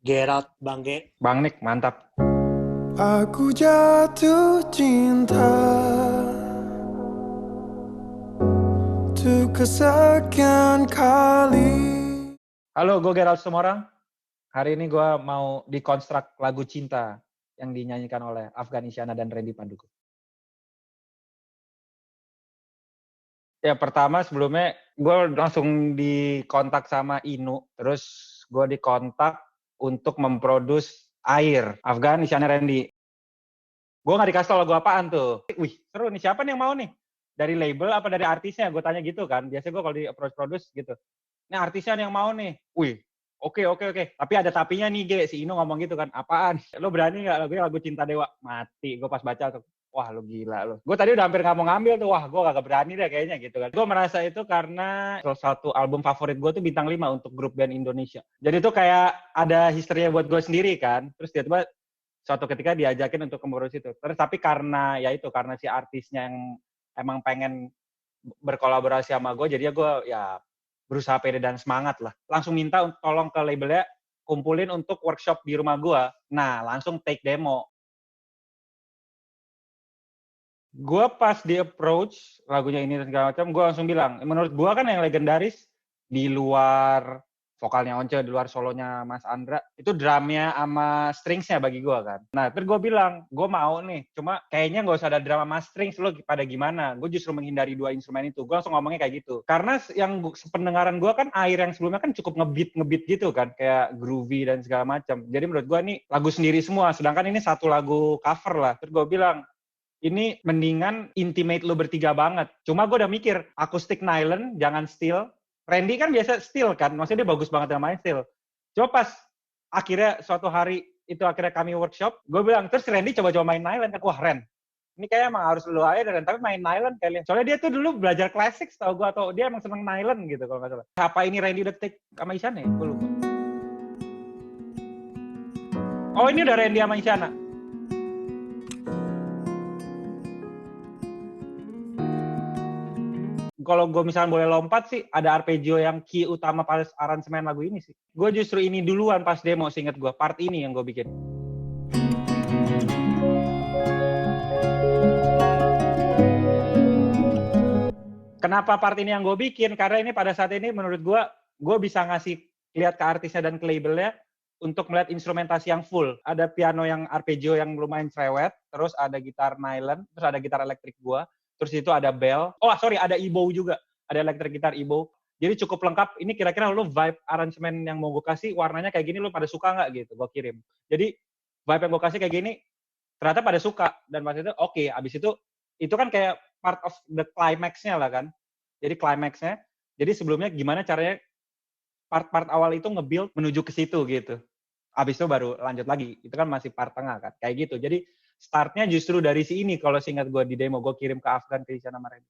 Gerald, Bang Ge. Bang Nick, mantap. Aku jatuh cinta untuk kesekian kali. Halo, gue Gerald Sumorang. Hari ini gue mau dekonstruk lagu Cinta yang dinyanyikan oleh Afgan Isyana dan Randy Pandugo. Ya pertama sebelumnya gue langsung dikontak sama Inu, terus gue dikontak untuk memproduce Air, Afgan Isyana Randy. Gue gak dikasih tau lagu apaan tuh. Wih seru nih, siapa nih yang mau nih? Dari label apa dari artisnya? Gue tanya gitu kan, biasanya gue kalau di approach produce gitu. Ini artisnya yang mau nih. Wih, oke. Tapi ada tapinya nih, Ge. Si Inu ngomong gitu kan, apaan? Lo berani nggak lagu Cinta Dewa? Mati. Gue pas baca tuh, wah lo gila lo. Gue tadi udah hampir nggak mau ngambil tuh, wah gue gak berani deh kayaknya gitu kan. Gue merasa itu karena salah satu album favorit gue tuh Bintang 5 untuk grup band Indonesia. Jadi tuh kayak ada historinya buat gue sendiri kan. Terus tiba-tiba suatu ketika diajakin untuk ngurus itu. Terus tapi karena si artisnya yang emang pengen berkolaborasi sama gue, jadinya gue ya berusaha pede dan semangat lah. Langsung minta tolong ke labelnya kumpulin untuk workshop di rumah gue. Nah, langsung take demo. Gue pas di approach lagunya ini dan segala macam, gue langsung bilang, menurut gue kan yang legendaris di luar vokalnya Once, di luar solonya Mas Andra, itu drumnya sama stringsnya bagi gue kan. Nah, terus gue bilang, gue mau nih, cuma kayaknya gak usah ada drum sama strings, lo pada gimana? Gue justru menghindari dua instrumen itu. Gue langsung ngomongnya kayak gitu. Karena yang pendengaran gue kan Air yang sebelumnya kan cukup ngebeat gitu kan, kayak groovy dan segala macam. Jadi menurut gue nih lagu sendiri semua, sedangkan ini satu lagu cover lah. Terus gue bilang, ini mendingan intimate lo bertiga banget. Cuma gue udah mikir, akustik nylon, jangan steel. Randy kan biasa steel kan, maksudnya dia bagus banget yang main steel. Coba pas akhirnya suatu hari itu akhirnya kami workshop, gue bilang, terus Randy coba-coba main nylon. Wah Ren, ini kayaknya emang harus lo aja dan tapi main nylon kayaknya. Soalnya dia tuh dulu belajar klasik tau gue, atau dia emang seneng nylon gitu kalau nggak salah. Apa ini Randy udah take sama Isyana ya? Gue lupa. Oh ini udah Randy sama Isyana. Kalau gue misalnya boleh lompat sih, ada arpeggio yang key utama pas aransemen lagu ini sih. Gue justru ini duluan pas demo, seinget gue. Part ini yang gue bikin. Kenapa part ini yang gue bikin? Karena ini pada saat ini menurut gue bisa ngasih lihat ke artisnya dan ke labelnya untuk melihat instrumentasi yang full. Ada piano yang arpeggio yang lumayan cerewet, terus ada gitar nylon, terus ada gitar elektrik gue, terus itu ada bell. Oh sorry, ada ebow juga. Ada elektrik gitar ebow. Jadi cukup lengkap. Ini kira-kira lo vibe aransemen yang mau gue kasih, warnanya kayak gini lo pada suka nggak gitu? Gue kirim. Jadi vibe yang gue kasih kayak gini, ternyata pada suka. Dan pas itu oke, abis itu kan kayak part of the climax-nya lah kan. Jadi climax-nya, jadi sebelumnya gimana caranya part-part awal itu nge-build menuju ke situ gitu. Abis itu baru lanjut lagi. Itu kan masih part tengah kan. Kayak gitu. Jadi startnya justru dari si ini. Kalau seingat gue di demo, gue kirim ke Afgan, ke Isyana sama Randy.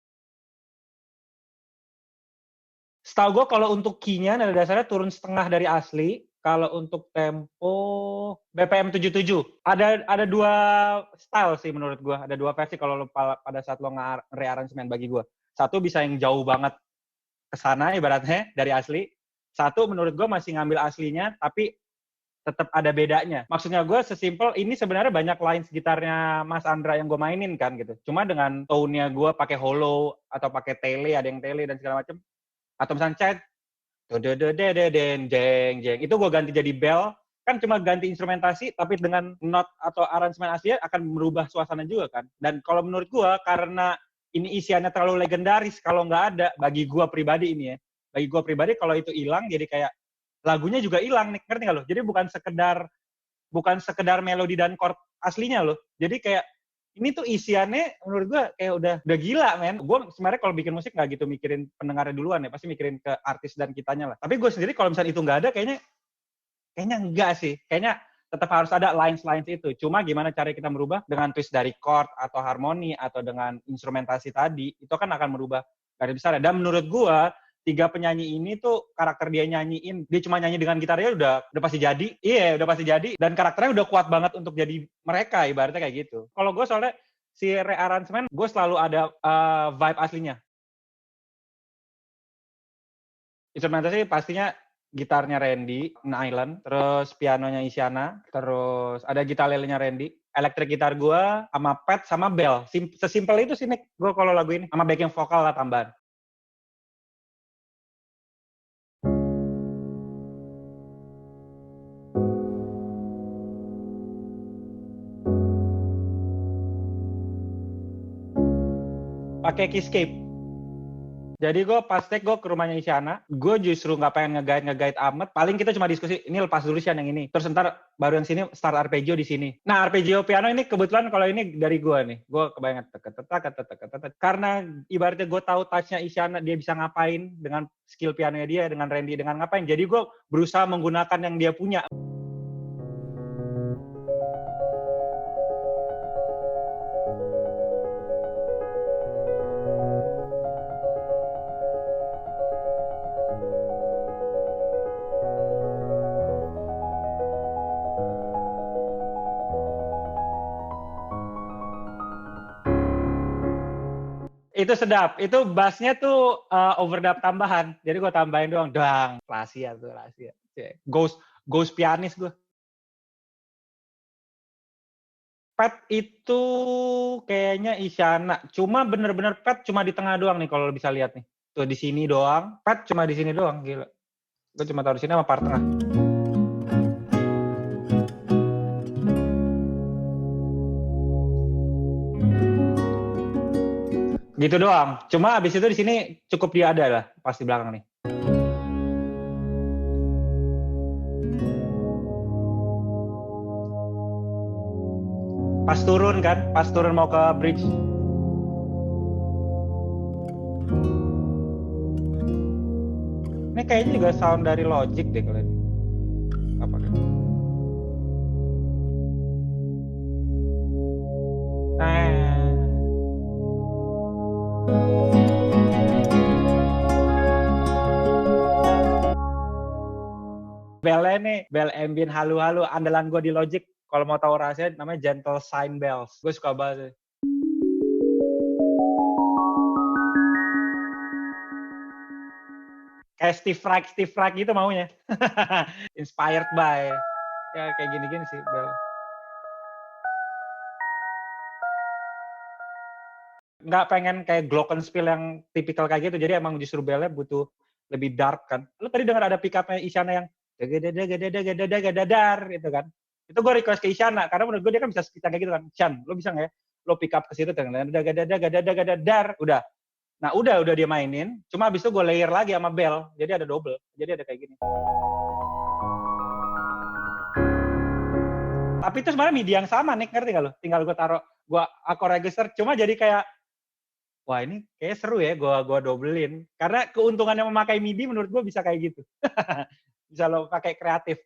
Setahu gue kalau untuk key-nya nada dasarnya turun setengah dari asli. Kalau untuk tempo BPM 77. Ada dua style sih menurut gue. Ada dua versi kalau pada saat lo nge-rearrangement bagi gue. Satu bisa yang jauh banget ke sana ibaratnya dari asli. Satu menurut gue masih ngambil aslinya tapi tetap ada bedanya. Maksudnya gue sesimpel ini sebenarnya banyak lines gitarnya Mas Andra yang gue mainin kan gitu. Cuma dengan tone-nya gue pakai hollow atau pakai tele, ada yang tele dan segala macam. Atau misalnya chat jeng jeng itu gue ganti jadi bell, kan cuma ganti instrumentasi tapi dengan not atau aransemen aslinya akan merubah suasana juga kan. Dan kalau menurut gue karena ini isiannya terlalu legendaris, kalau nggak ada bagi gue pribadi ini ya, bagi gue pribadi kalau itu hilang jadi kayak lagunya juga hilang nih, ngerti nggak lo? Jadi bukan sekedar melodi dan chord aslinya loh. Jadi kayak ini tuh isiannya menurut gue kayak udah gila men. Gue sebenarnya kalau bikin musik nggak gitu mikirin pendengarnya duluan ya, pasti mikirin ke artis dan kitanya lah. Tapi gue sendiri kalau misalnya itu nggak ada kayaknya enggak sih. Kayaknya tetap harus ada lines itu. Cuma gimana cara kita merubah dengan twist dari chord atau harmoni atau dengan instrumentasi tadi, itu kan akan merubah garis besar. Dan menurut gue tiga penyanyi ini tuh karakter dia nyanyiin, dia cuma nyanyi dengan gitarnya udah pasti jadi. Iya, udah pasti jadi. Dan karakternya udah kuat banget untuk jadi mereka, ibaratnya kayak gitu. Kalau gue soalnya si rearrangement, gue selalu ada vibe aslinya. Instrumentasi pastinya gitarnya Randy, Island, terus pianonya Isyana, terus ada gitar lelenya Randy, elektrik gitar gua, sama pad, sama bell. Sesimpel itu sih, Nick, gua kalau lagu ini. Sama backing vokal lah tambahan. Pakai Keyscape. Jadi gue pas take gue ke rumahnya Isyana, gue justru nggak pengen nge-guide amat. Paling kita cuma diskusi, ini lepas dulu Syan yang ini. Terus ntar baru yang sini start arpeggio di sini. Nah arpeggio piano ini kebetulan kalau ini dari gue nih, gue kebayang karena ibaratnya gue tahu touch-nya Isyana, dia bisa ngapain dengan skill pianonya dia, dengan Randy dengan ngapain. Jadi gue berusaha menggunakan yang dia punya. Itu sedap. Itu bassnya tuh overdub tambahan. Jadi gue tambahin doang. Dang. Rahasia tuh, rahasia. Ghost pianis gue. Pad itu kayaknya Isyana. Cuma bener-bener pad cuma di tengah doang nih kalau lo bisa lihat nih. Tuh di sini doang. Pad cuma di sini doang. Gila. Gue cuma taruh di sini sama part tengah. Gitu doang. Cuma abis itu di sini cukup dia ada lah pas di belakang nih. Pas turun kan, pas turun mau ke bridge. Ini kayaknya juga sound dari Logic deh kalau ini. Apa kan? Bellnya nih, bell ambient halu-halu, andalan gue di Logic. Kalau mau tahu rahasia, namanya Gentle Sign Bells. Gue suka banget. Kayak Steve Reich gitu maunya. Inspired by. Ya kayak gini-gini sih, bell. Nggak pengen kayak glockenspiel yang tipikal kayak gitu, jadi emang justru bellnya butuh lebih dark kan. Lu tadi dengar ada pick up-nya Isyana yang dadar itu kan. Itu gue request ke Isyana, karena menurut gue dia kan bisa sekitar kayak gitu kan. Syan, lu bisa nggak ya? Lo pick up ke situ, dadar, udah. Nah udah dia mainin, cuma abis itu gue layer lagi sama bell, jadi ada double, jadi ada kayak gini. Tapi itu sebenarnya MIDI yang sama nih, ngerti gak lo? Tinggal gue taruh, aku register, cuma jadi kayak wah ini kayak seru ya gue dobelin. Karena keuntungannya memakai MIDI menurut gue bisa kayak gitu. Bisa lo pakai kreatif.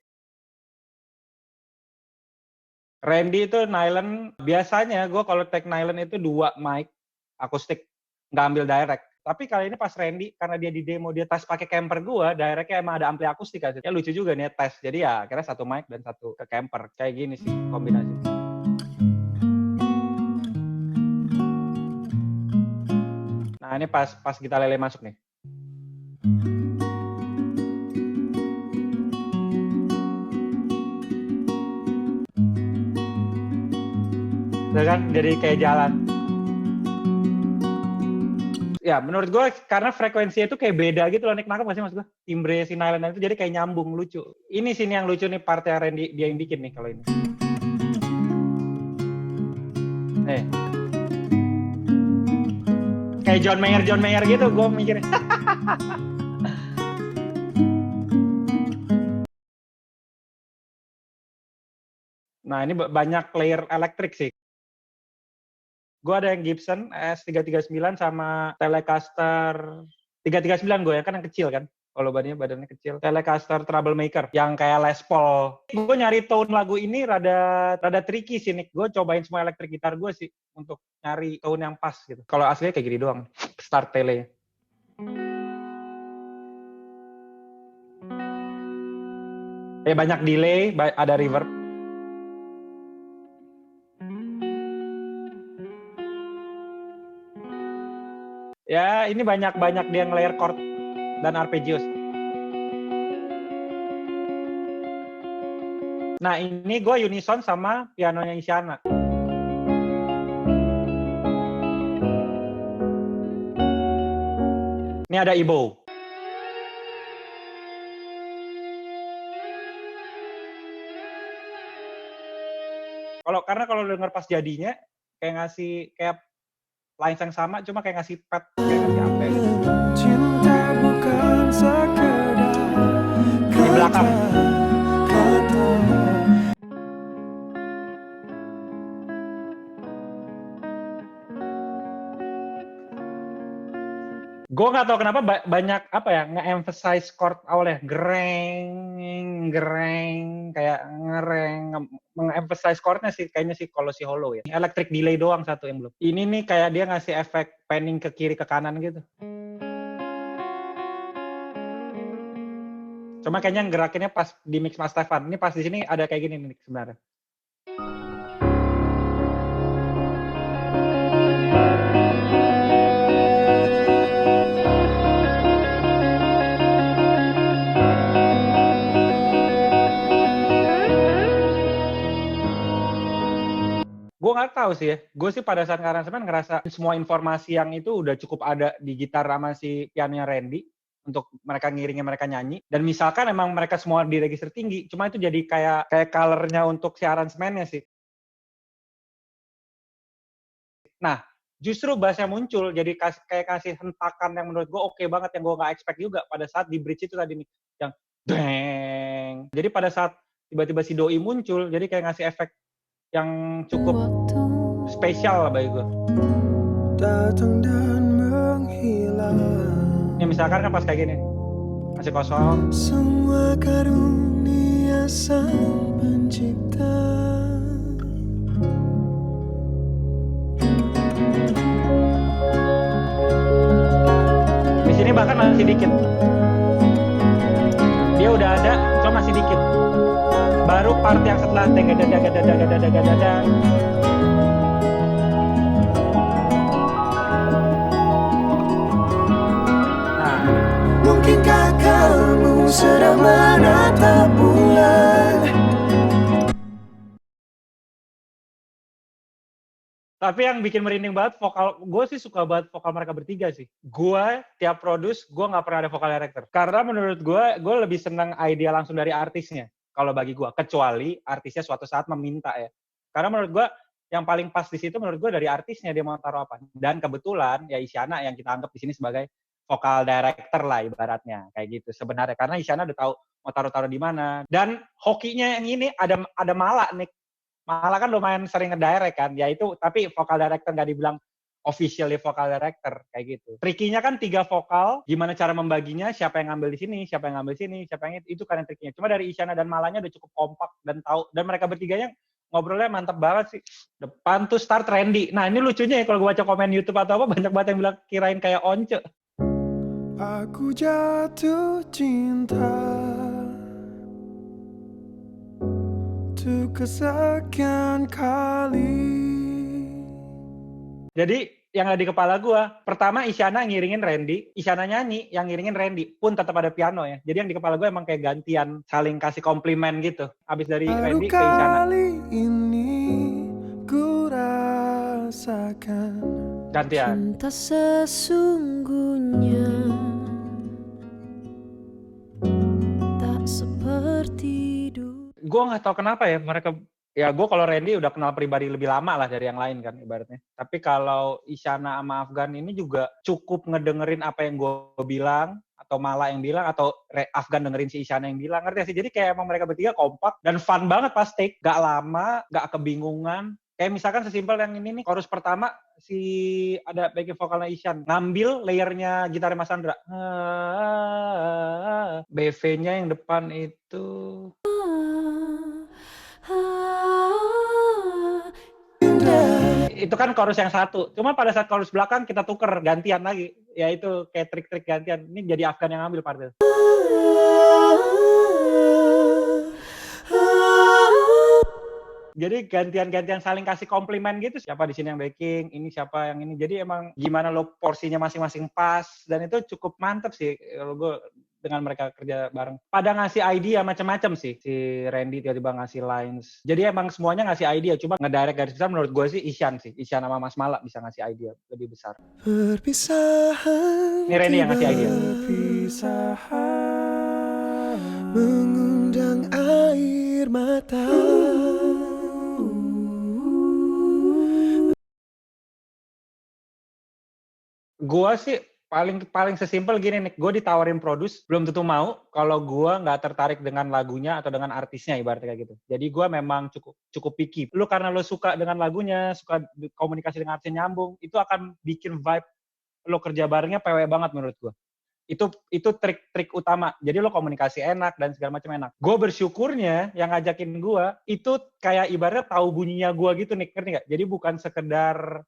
Randy itu nylon, biasanya gue kalau take nylon itu 2 mic akustik, nggak ambil direct. Tapi kali ini pas Randy, karena dia di demo dia tes pakai camper gue, directnya emang ada ampli akustik aja. Ya lucu juga nih tes. Jadi ya akhirnya 1 mic dan 1 ke camper. Kayak gini sih kombinasi. Nah ini pas gitar lele masuk nih. Udah kan jadi kayak jalan. Ya menurut gue karena frekuensinya itu kayak beda gitu loh, nangkep gak sih mas gue? Timbre si nylon itu jadi kayak nyambung, lucu. Ini sini yang lucu nih partnya Randy, dia yang bikin nih kalau ini. Nih. Kayak John Mayer gitu gue mikirnya. Nah ini banyak layer elektrik sih. Gue ada yang Gibson S339 sama Telecaster 339 gue ya, kan yang kecil kan. Kalau badannya kecil. Telecaster Troublemaker yang kayak Les Paul. Gue nyari tone lagu ini rada tricky sih Nick. Gue cobain semua elektrik gitar gue sih untuk nyari tone yang pas gitu. Kalau aslinya kayak gini doang. Start tele. Ya banyak delay, ada reverb. Ya, ini banyak dia nge-layer chord dan arpeggios. Nah ini gue unison sama pianonya Isyana. Ini ada Ibo. Karena kalau denger pas jadinya kayak ngasih kayak lines yang sama, cuma kayak ngasih pad, kayak ngasih apa gitu. Cinta bukan sekedar Di belakang. kata. Gue nggak tahu kenapa banyak apa ya nge-emphasize chord awalnya gereng kayak ngereng, nge-emphasize chordnya sih kayaknya sih kalau si Hollow ya. Electric delay doang satu yang belum. Ini nih kayak dia ngasih efek panning ke kiri ke kanan gitu. Cuma kayaknya gerakinnya pas di mix Mas Stefan. Ini pas di sini ada kayak gini nih sebenarnya. Gue nggak tahu sih ya. Gue sih pada saat aransemen ngerasa semua informasi yang itu udah cukup ada di gitar sama si pianonya Randy untuk mereka ngiringin, mereka nyanyi. Dan misalkan emang mereka semua di register tinggi, cuma itu jadi kayak color-nya untuk si aransemennya sih. Nah, justru bassnya muncul jadi kayak kasih hentakan yang menurut gue oke banget, yang gue nggak expect juga pada saat di bridge itu tadi nih, yang deng. Jadi pada saat tiba-tiba si doi muncul, jadi kayak ngasih efek yang cukup spesial lah bagi gue. Datang dan menghilang. Ya misalkan kan pas kayak gini, masih kosong. Semua karunia Sang Pencipta. Di sini bahkan masih dikit. Dia udah ada, cuma masih dikit. Baru part yang setelah dada. Mungkinkah kamu sedang menatap bulan? Tapi yang bikin merinding banget vokal, gue sih suka banget vokal mereka bertiga sih. Gue tiap produce, gue nggak pernah ada vokal director. Karena menurut gue lebih seneng ide langsung dari artisnya. Kalau bagi gue, kecuali artisnya suatu saat meminta ya. Karena menurut gue yang paling pas di situ menurut gue dari artisnya dia mau taruh apa. Dan kebetulan ya Isyana yang kita anggap di sini sebagai vokal director lah ibaratnya kayak gitu sebenarnya. Karena Isyana udah tahu mau taruh di mana. Dan hokinya yang ini ada Mala nih. Malah kan lumayan sering ngedirect kan, ya itu tapi vokal director nggak dibilang officially vokal director kayak gitu. Trikinya kan 3 vokal, gimana cara membaginya, siapa yang ngambil di sini, siapa yang ngambil sini, siapa yang itu kan yang trikinya. Cuma dari Isyana dan Malanya udah cukup kompak dan tahu, dan mereka bertiganya ngobrolnya mantap banget sih. Depan tuh start Randy. Nah ini lucunya ya kalau gue baca komen YouTube atau apa banyak banget yang bilang kirain kayak Once. Aku jatuh cinta untuk kesekian kali. Jadi yang ada di kepala gue, pertama Isyana ngiringin Randy, Isyana nyanyi, yang ngiringin Randy, pun tetap ada piano ya. Jadi yang di kepala gue emang kayak gantian, saling kasih komplimen gitu. Abis dari Baru Randy ke Isyana. kali ini ku rasakan Gantian. Cinta sesungguhnya tak seperti dulu. Gue nggak tahu kenapa ya mereka. Ya gue kalau Randy udah kenal pribadi lebih lama lah dari yang lain kan ibaratnya. Tapi kalau Isyana sama Afgan ini juga cukup ngedengerin apa yang gue bilang, atau Mala yang bilang, atau Afgan dengerin si Isyana yang bilang, ngerti sih? Jadi kayak emang mereka bertiga kompak dan fun banget pas take, gak lama, gak kebingungan. Kayak misalkan sesimpel yang ini nih, chorus pertama si ada backing vokalnya Isyan ngambil layernya gitar Mas Andra. BV-nya yang depan itu itu kan chorus yang satu. Cuma pada saat chorus belakang kita tuker gantian lagi. Ya itu kayak trik-trik gantian. Ini jadi Afgan yang ngambil part itu. Jadi gantian-gantian saling kasih komplimen gitu. Siapa di sini yang backing, ini siapa yang ini. Jadi emang gimana lo porsinya masing-masing pas dan itu cukup mantep sih kalau gue dengan mereka kerja bareng. Pada ngasih idea macam-macam sih. Si Randy tiba-tiba ngasih lines. Jadi emang semuanya ngasih idea. Cuma ngedirect garis besar menurut gue sih Isyan sih. Isyan sama Mas Mala bisa ngasih idea lebih besar. Perpisahan Ini Randy yang ngasih idea. Perpisahan mengundang air mata. Gua sih paling sesimpel gini nih, gue ditawarin produce belum tentu mau kalau gue nggak tertarik dengan lagunya atau dengan artisnya ibaratnya kayak gitu. Jadi gue memang cukup picky. Lu karena lu suka dengan lagunya, suka komunikasi dengan artisnya nyambung, itu akan bikin vibe lo kerja barengnya PW banget menurut gue. Itu trik utama. Jadi lo komunikasi enak dan segala macam enak. Gue bersyukurnya yang ngajakin gue itu kayak ibaratnya tahu bunyinya gue gitu nih, ngerti nggak? Jadi bukan sekedar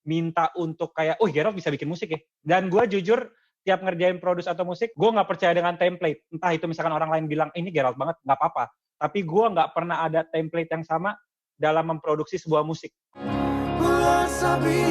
minta untuk kayak, oh Gerald bisa bikin musik ya. Dan gue jujur, tiap ngerjain produce atau musik, gue nggak percaya dengan template. Entah itu misalkan orang lain bilang, ini Gerald banget, nggak apa-apa. Tapi gue nggak pernah ada template yang sama dalam memproduksi sebuah musik. Wasabi